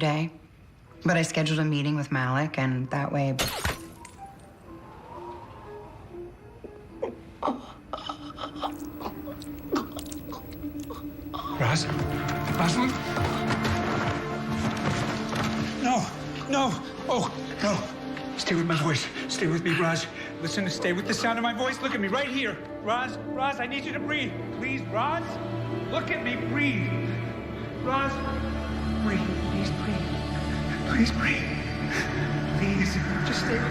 day. But I scheduled a meeting with Malick, and that way... Roz? Rosalind? No! No! Oh, no! Stay with my voice. Stay with me, Roz. Listen, stay with the sound of my voice. Look at me right here. Roz, I need you to breathe. Please, Roz? Look at me. Breathe. Roz, breathe. Please breathe. Please breathe. Please, just stay with me.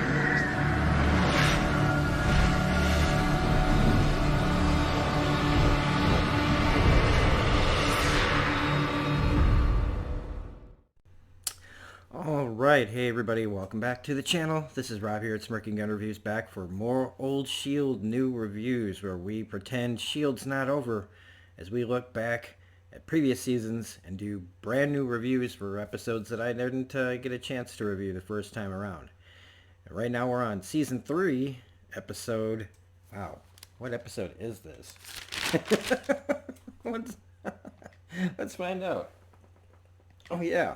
Alright, hey everybody, welcome back to the channel. This is Rob here at Smirking Gun Reviews, back for more old S.H.I.E.L.D. new reviews, where we pretend S.H.I.E.L.D's not over as we look back at previous seasons and do brand new reviews for episodes that I didn't get a chance to review the first time around. And right now we're on Season 3, episode... Wow, what episode is this? Let's find out. Oh yeah.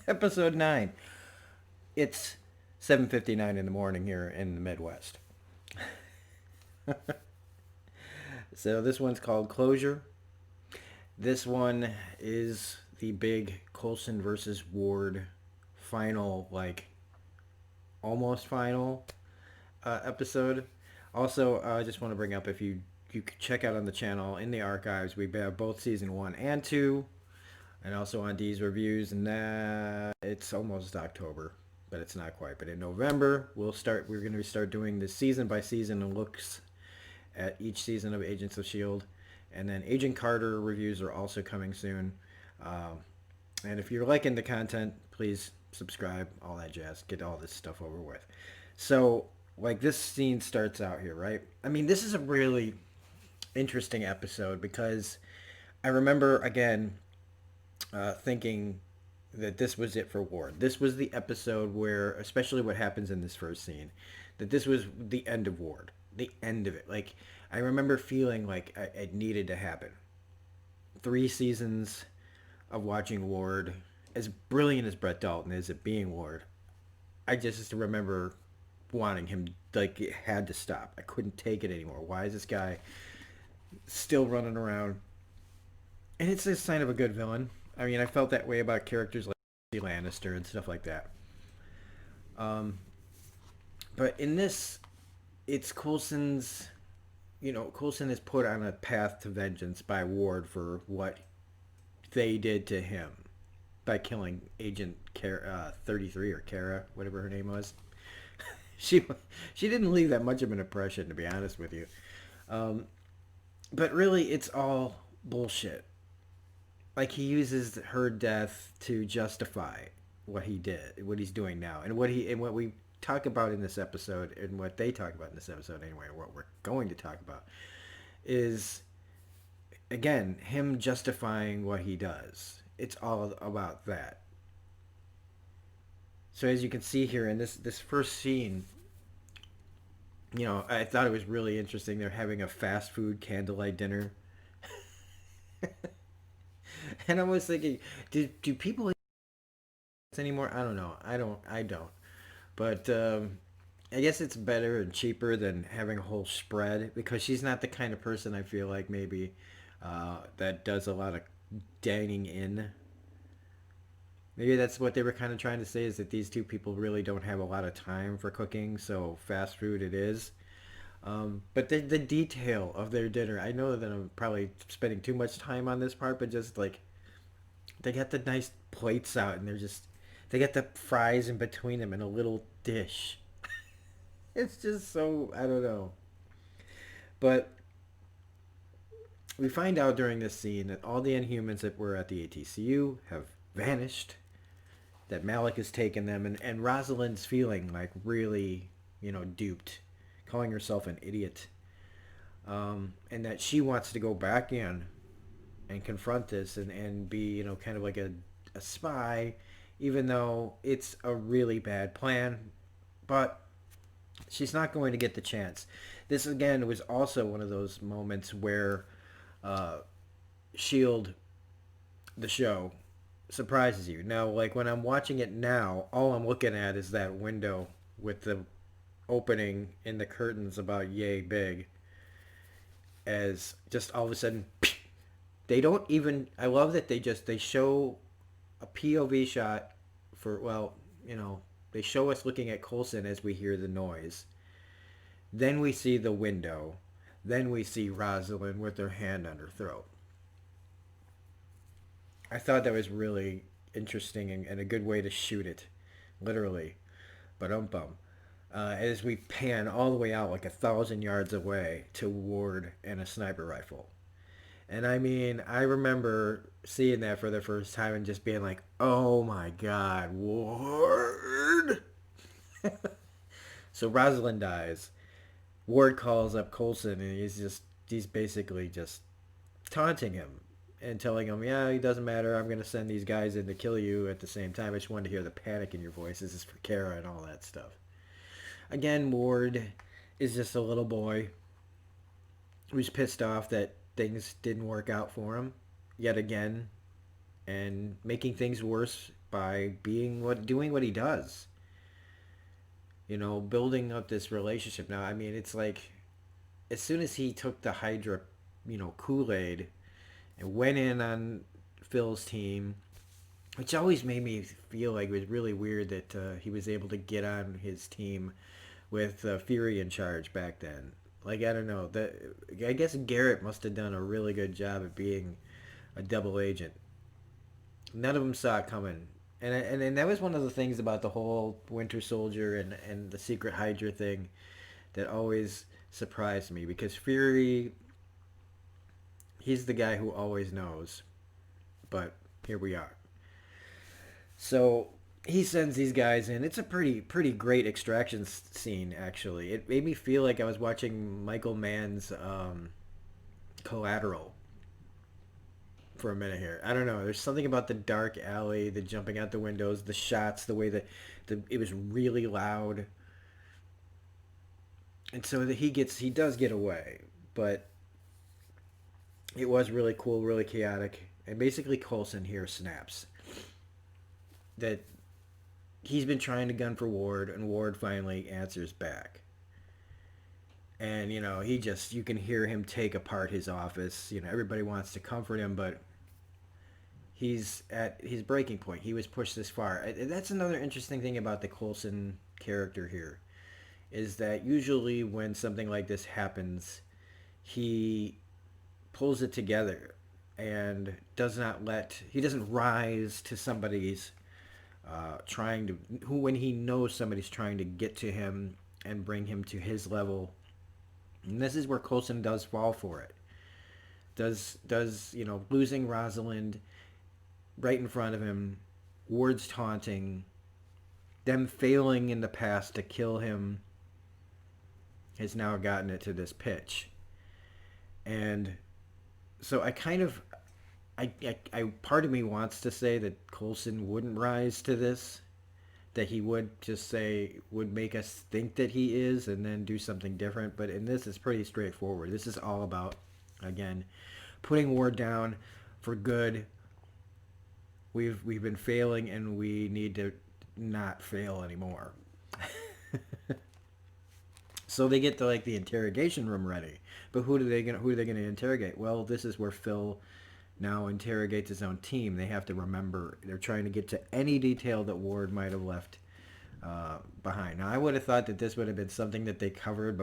Episode 9. It's 7:59 in the morning here in the Midwest. So this one's called Closure. This one is the big Coulson versus Ward final, like almost final episode. Also, I just want to bring up, if you could check out on the channel in the archives, we have both season 1 and 2. And also on D's reviews, and it's almost October, but it's not quite. But in November, we're going to start doing this season by season looks at each season of Agents of S.H.I.E.L.D. And then Agent Carter reviews are also coming soon. And if you're liking the content, please subscribe, all that jazz. Get all this stuff over with. So, like, this scene starts out here, right? I mean, this is a really interesting episode because I remember, again... thinking that this was it for Ward. This was the episode where, especially what happens in this first scene, that this was the end of Ward. The end of it. Like, I remember feeling like it needed to happen. 3 seasons of watching Ward, as brilliant as Brett Dalton is at being Ward, I just remember wanting him, like, it had to stop. I couldn't take it anymore. Why is this guy still running around? And it's a sign of a good villain. I mean, I felt that way about characters like Lannister and stuff like that. But in this, it's Coulson's, Coulson is put on a path to vengeance by Ward for what they did to him by killing Agent 33 or Kara, whatever her name was. She didn't leave that much of an impression, to be honest with you. But really, it's all bullshit. Like, he uses her death to justify what he did, what he's doing now, and what we talk about in this episode, and what they talk about in this episode anyway, what we're going to talk about, is, again, him justifying what he does. It's all about that. So as you can see here in this first scene, I thought it was really interesting. They're having a fast food candlelight dinner. And I was thinking, do people eat this anymore? I don't know. I don't. But I guess it's better and cheaper than having a whole spread, because she's not the kind of person, I feel like, maybe that does a lot of dining in. Maybe that's what they were kind of trying to say, is that these two people really don't have a lot of time for cooking, so fast food it is. But the detail of their dinner, I know that I'm probably spending too much time on this part, but just like, they got the nice plates out, and they got the fries in between them in a little dish. It's just so, I don't know. But we find out during this scene that all the Inhumans that were at the ATCU have vanished, that Malick has taken them, and Rosalind's feeling like really, duped, calling herself an idiot, and that she wants to go back in and confront this and be, kind of like a spy, even though it's a really bad plan. But she's not going to get the chance. This, again, was also one of those moments where S.H.I.E.L.D., the show, surprises you. Now, like when I'm watching it now, all I'm looking at is that window with the opening in the curtains about yay big. As just all of a sudden, they don't even. I love that they show a POV shot for they show us looking at Coulson as we hear the noise. Then we see the window. Then we see Rosalind with her hand on her throat. I thought that was really interesting and a good way to shoot it, literally. But as we pan all the way out like 1,000 yards away to Ward and a sniper rifle. And I mean, I remember seeing that for the first time and just being like, oh my God, Ward! So Rosalind dies. Ward calls up Coulson and he's basically just taunting him and telling him, yeah, it doesn't matter. I'm going to send these guys in to kill you at the same time. I just wanted to hear the panic in your voice. This is for Kara and all that stuff. Again, Ward is just a little boy who's pissed off that things didn't work out for him yet again and making things worse by doing what he does. Building up this relationship. Now, I mean, it's like as soon as he took the Hydra, Kool-Aid and went in on Phil's team, which always made me feel like it was really weird that he was able to get on his team with Fury in charge back then. Like, I don't know. I guess Garrett must have done a really good job at being a double agent. None of them saw it coming. And that was one of the things about the whole Winter Soldier and the Secret Hydra thing that always surprised me. Because Fury, he's the guy who always knows. But here we are. So he sends these guys in. It's a pretty great extraction scene, actually. It made me feel like I was watching Michael Mann's Collateral for a minute here. I don't know. There's something about the dark alley, the jumping out the windows, the shots, the way that it was really loud. And so that he does get away, but it was really cool, really chaotic. And basically Coulson here snaps that he's been trying to gun for Ward, and Ward finally answers back. And, you can hear him take apart his office. Everybody wants to comfort him, but he's at his breaking point. He was pushed this far. That's another interesting thing about the Coulson character here, is that usually when something like this happens, he pulls it together and he doesn't rise to somebody's when he knows somebody's trying to get to him and bring him to his level. And this is where Coulson does fall for it. Does losing Rosalind right in front of him, Ward's taunting, them failing in the past to kill him has now gotten it to this pitch. And so I part of me wants to say that Coulson wouldn't rise to this, that he would make us think that he is and then do something different. But in this, it's pretty straightforward. This is all about, again, putting Ward down for good. We've been failing and we need to not fail anymore. So they get to the interrogation room ready. But who are they gonna interrogate? Well, this is where Phil now interrogates his own team. They have to remember, they're trying to get to any detail that Ward might have left behind. Now, I would have thought that this would have been something that they covered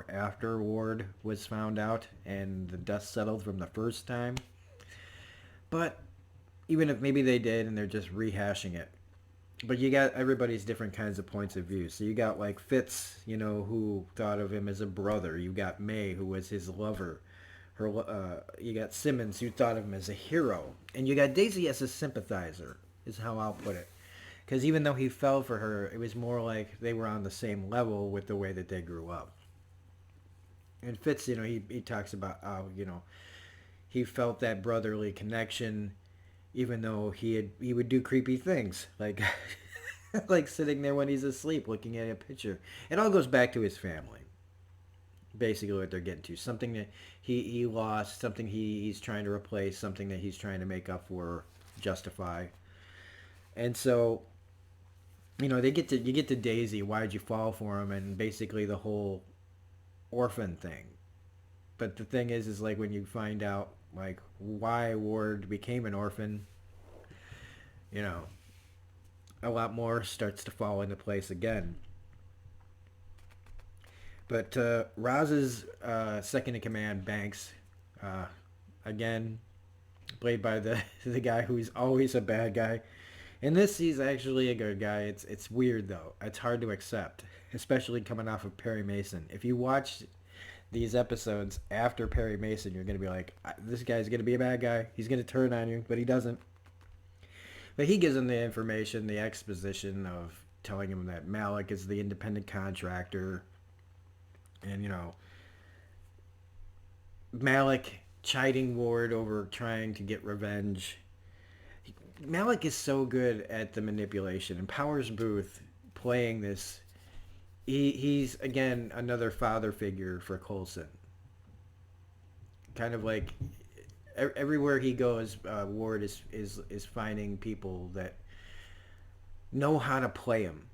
after Ward was found out and the dust settled from the first time. But even if maybe they did and they're just rehashing it. But you got everybody's different kinds of points of view. So you got Fitz, who thought of him as a brother. You got May, who was his lover. You got Simmons, who thought of him as a hero. And you got Daisy as a sympathizer, is how I'll put it. Because even though he fell for her, it was more like they were on the same level with the way that they grew up. And Fitz, he talks about how, he felt that brotherly connection, even though he would do creepy things, like like sitting there when he's asleep looking at a picture. It all goes back to his family. Basically what they're getting to. Something that he lost, something he's trying to replace, something that he's trying to make up for, justify, And so, you get to Daisy, why'd you fall for him, and basically the whole orphan thing. But the thing is like when you find out like why Ward became an orphan, you know, a lot more starts to fall into place again. But Roz's second in command, Banks, uh, again played by the the guy who's always a bad guy. In this, he's actually a good guy. It's weird though. It's hard to accept, especially coming off of Perry Mason. If you watch these episodes after Perry Mason, you're gonna be like, this guy's gonna be a bad guy. He's gonna turn on you, but he doesn't. But he gives him the information, the exposition of telling him that Malick is the independent contractor, and Malick chiding Ward over trying to get revenge. Malick is so good at the manipulation, and Powers Booth playing this. He's again another father figure for Coulson. Kind of like everywhere he goes, Ward is finding people that know how to play him,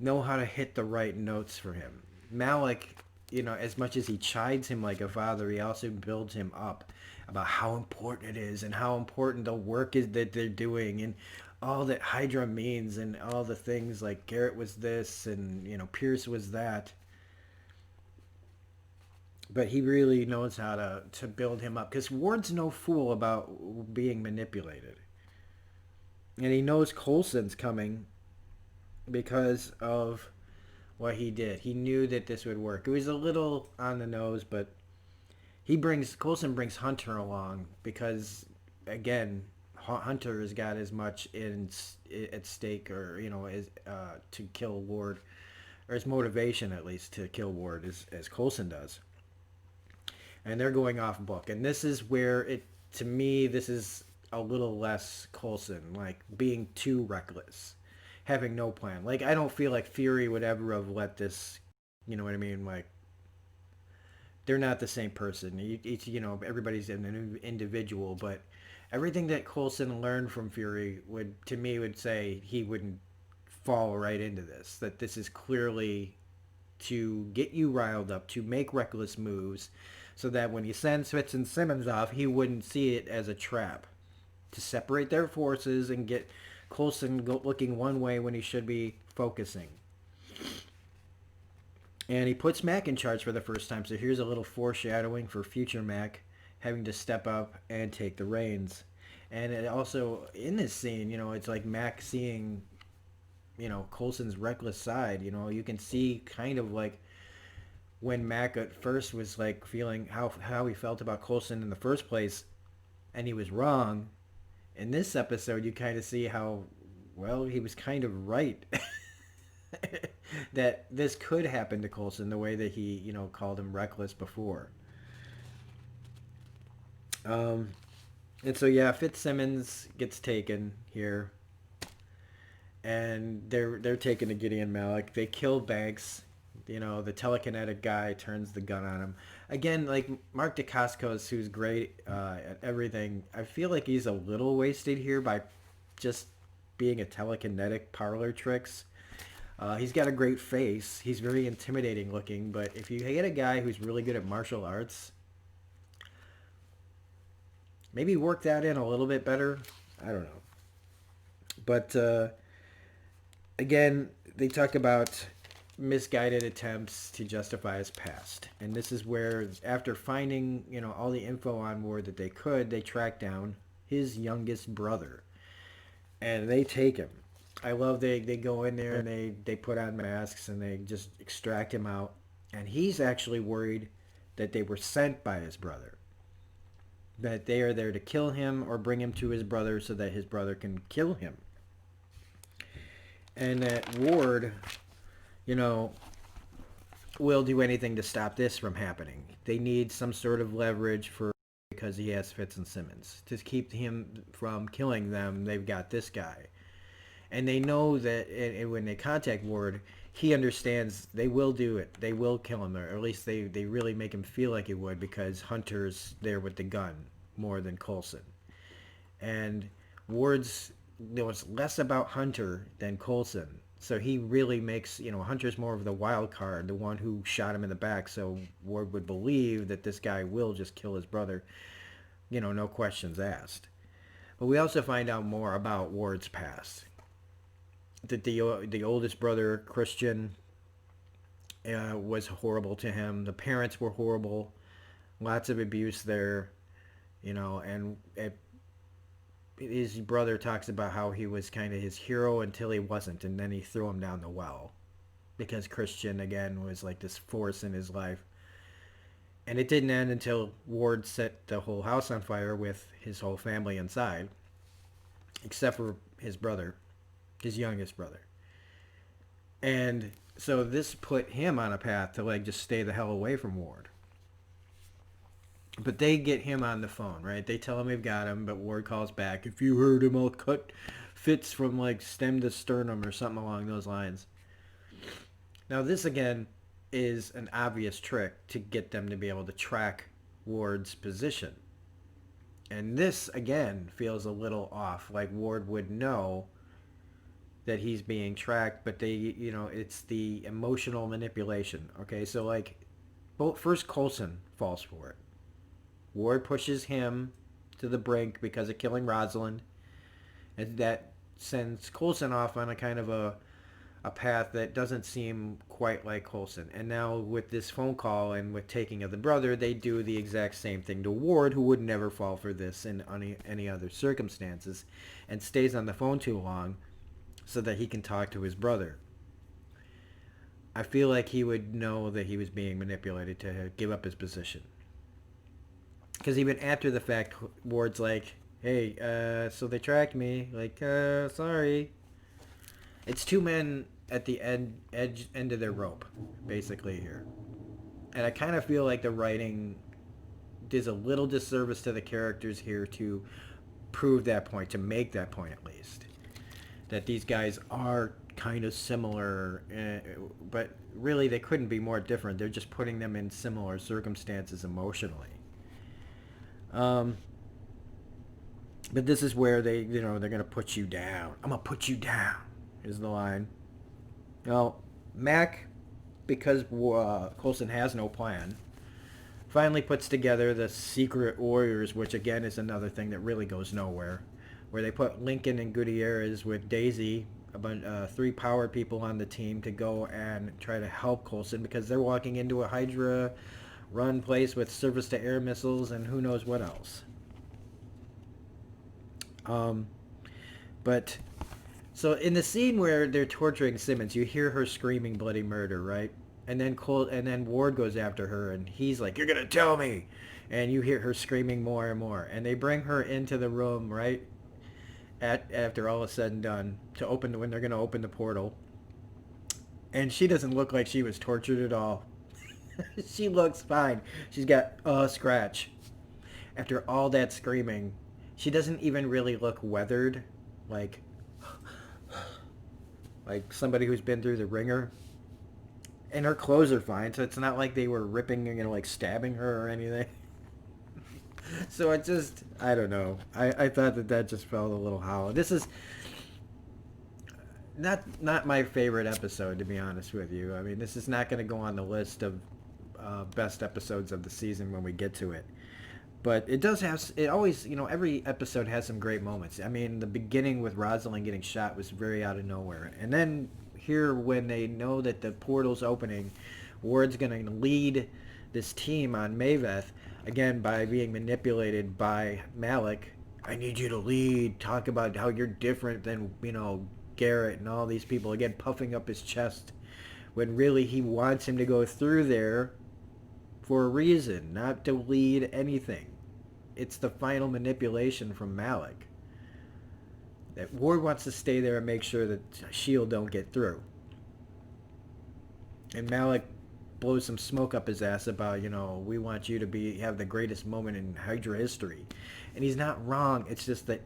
know how to hit the right notes for him. Malick, as much as he chides him like a father, he also builds him up about how important it is and how important the work is that they're doing and all that Hydra means and all the things like Garrett was this and Pierce was that. But he really knows how to build him up because Ward's no fool about being manipulated. And he knows Coulson's coming because of what he did. He knew that this would work. It was a little on the nose, but Coulson brings Hunter along because, again, Hunter has got as much at stake, or as to kill Ward, or his motivation at least to kill Ward as Coulson does. And they're going off book, and this is where to me, this is a little less Coulson, like being too reckless, having no plan. Like I don't feel like Fury would ever have let this, you know what I mean? Like they're not the same person. It's everybody's an individual, but everything that Coulson learned from Fury would say he wouldn't fall right into this. That this is clearly to get you riled up, to make reckless moves, so that when he sends Fitz and Simmons off, he wouldn't see it as a trap. To separate their forces and get Coulson looking one way when he should be focusing. And he puts Mac in charge for the first time, so here's a little foreshadowing for future Mac having to step up and take the reins. And it also, in this scene, it's like Mac seeing, Coulson's reckless side. You can see kind of like when Mac at first was like feeling how he felt about Coulson in the first place, and he was wrong. In this episode, you kind of see how, well, he was kind of right. That this could happen to Coulson the way that he, called him reckless before. And so, yeah, Fitzsimmons gets taken here. And they're taken to Gideon Malick. They kill Banks. The telekinetic guy turns the gun on him. Again, like Mark Dacascos, who's great at everything, I feel like he's a little wasted here by just being a telekinetic parlor tricks. He's got a great face. He's very intimidating looking, but if you get a guy who's really good at martial arts, maybe work that in a little bit better. I don't know. But again, they talk about misguided attempts to justify his past. And this is where, after finding, all the info on Ward that they could, they track down his youngest brother. And they take him. I love they go in there and they put on masks and they just extract him out. And he's actually worried that they were sent by his brother. That they are there to kill him or bring him to his brother so that his brother can kill him. And that Ward, will do anything to stop this from happening. They need some sort of leverage because he has Fitz and Simmons. To keep him from killing them, they've got this guy. And they know that when they contact Ward, he understands they will do it. They will kill him, or at least they really make him feel like he would, because Hunter's there with the gun more than Coulson. And Ward's it was less about Hunter than Coulson. So he really makes, Hunter's more of the wild card, the one who shot him in the back. So Ward would believe that this guy will just kill his brother, no questions asked. But we also find out more about Ward's past. That the oldest brother, Christian, was horrible to him. The parents were horrible. Lots of abuse there, and his brother talks about how he was kind of his hero until he wasn't, and then he threw him down the well because Christian, again, was like this force in his life. And it didn't end until Ward set the whole house on fire with his whole family inside, except for his brother, his youngest brother. And so this put him on a path to like just stay the hell away from Ward. But they get him on the phone, right? They tell him they've got him, but Ward calls back. If you heard him, I'll cut Fitz from like stem to sternum or something along those lines. Now this again is an obvious trick to get them to be able to track Ward's position. And this again feels a little off. Like Ward would know that he's being tracked, but it's the emotional manipulation. Okay, so like, first Coulson falls for it. Ward pushes him to the brink because of killing Rosalind, and that sends Coulson off on a kind of a path that doesn't seem quite like Coulson. And now with this phone call and with taking of the brother, they do the exact same thing to Ward, who would never fall for this in any other circumstances, and stays on the phone too long so that he can talk to his brother. I feel like he would know that he was being manipulated to give up his position. Because even after the fact, Ward's like, hey, so they tracked me. Like, sorry. It's two men at the end of their rope, basically, here. And I kind of feel like the writing does a little disservice to the characters here to prove that point, to make that point at least. That these guys are kind of similar, but really they couldn't be more different. They're just putting them in similar circumstances emotionally. But this is where they're going to put you down. I'm going to put you down, is the line. Well, Mac, because Coulson has no plan, finally puts together the Secret Warriors, which again is another thing that really goes nowhere, where they put Lincoln and Gutierrez with Daisy, three power people on the team, to go and try to help Coulson because they're walking into a Hydra run place with surface-to-air missiles and who knows what else. But so in the scene where they're torturing Simmons, you hear her screaming bloody murder, right? And then Ward goes after her, and he's like, "You're gonna tell me!" And you hear her screaming more and more. And they bring her into the room, right? After all is said and done, when they're gonna open the portal. And she doesn't look like she was tortured at all. She looks fine. She's got a scratch. After all that screaming, she doesn't even really look weathered, like somebody who's been through the ringer. And her clothes are fine, so it's not like they were ripping, like stabbing her or anything. So it just, I don't know. I thought that just felt a little hollow. This is not my favorite episode, to be honest with you. I mean, this is not going to go on the list of best episodes of the season when we get to it. But it does have, it always, every episode has some great moments. I mean, the beginning with Rosalind getting shot was very out of nowhere. And then here, when they know that the portal's opening, Ward's going to lead this team on Maveth, again, by being manipulated by Malick. I need you to lead, talk about how you're different than, Garrett and all these people. Again, puffing up his chest, when really he wants him to go through there for a reason, not to lead anything. It's the final manipulation from Malick. That Ward wants to stay there and make sure that S.H.I.E.L.D. don't get through. And Malick blows some smoke up his ass about, we want you to have the greatest moment in Hydra history. And he's not wrong. It's just that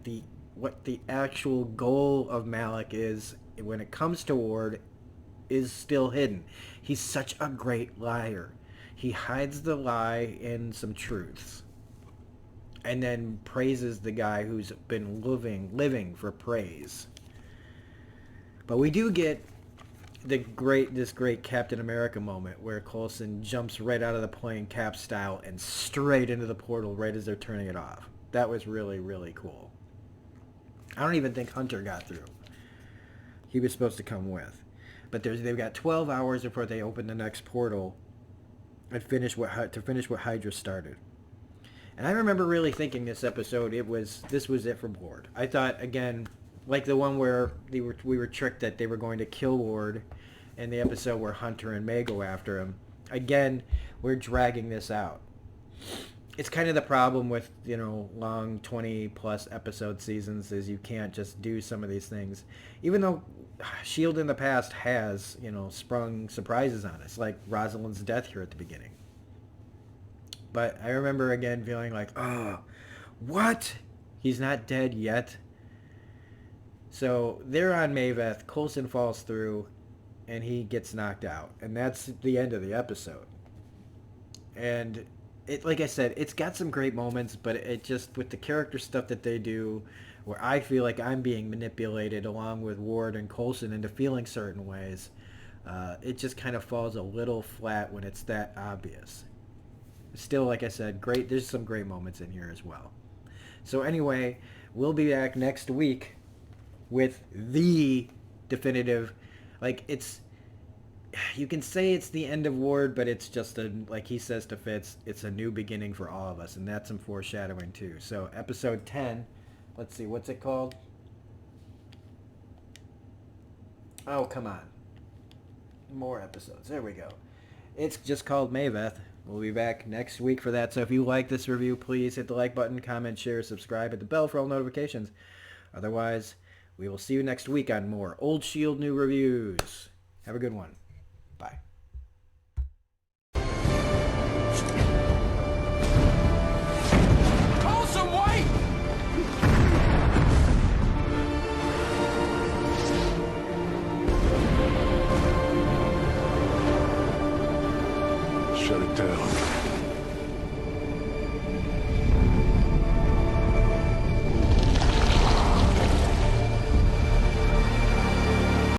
what the actual goal of Malick is, when it comes to Ward, is still hidden. He's such a great liar. He hides the lie in some truths. and then praises the guy who's been living for praise. But we do get this great Captain America moment where Coulson jumps right out of the plane, Cap style, and straight into the portal right as they're turning it off. That was really, really cool. I don't even think Hunter got through. He was supposed to come with. But they've got 12 hours before they open the next portal and finish what Hydra started. And I remember really thinking this episode, this was it for Ward. I thought, again, like the one where we were tricked that they were going to kill Ward, and the episode where Hunter and May go after him. Again, we're dragging this out. It's kind of the problem with, long 20-plus episode seasons is you can't just do some of these things. Even though S.H.I.E.L.D. in the past has, sprung surprises on us, like Rosalind's death here at the beginning. But I remember, again, feeling like, oh, what? He's not dead yet? So they're on Maveth, Coulson falls through, and he gets knocked out. And that's the end of the episode. And like I said, it's got some great moments, but it just, with the character stuff that they do, where I feel like I'm being manipulated along with Ward and Coulson into feeling certain ways, it just kind of falls a little flat when it's that obvious. Still, like I said, great. There's some great moments in here as well. So anyway, we'll be back next week with the definitive, you can say it's the end of Ward, but it's just like he says to Fitz, it's a new beginning for all of us, and that's some foreshadowing too. So episode 10, let's see, what's it called? Oh, come on. More episodes. There we go. It's just called Maveth. We'll be back next week for that. So if you like this review, please hit the like button, comment, share, subscribe, hit the bell for all notifications. Otherwise, we will see you next week on more Old S.H.I.E.L.D. new reviews. Have a good one. Bye. Coulson, wait! Shut it down.